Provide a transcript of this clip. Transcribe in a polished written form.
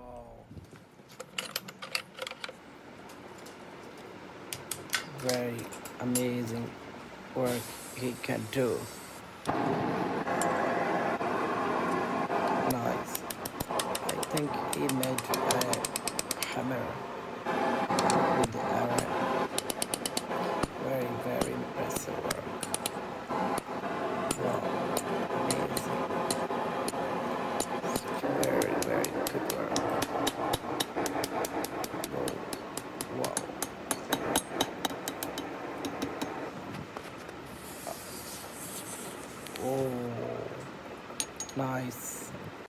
Wow, very amazing work he can do. Nice. I think he made a hammer with the arrow.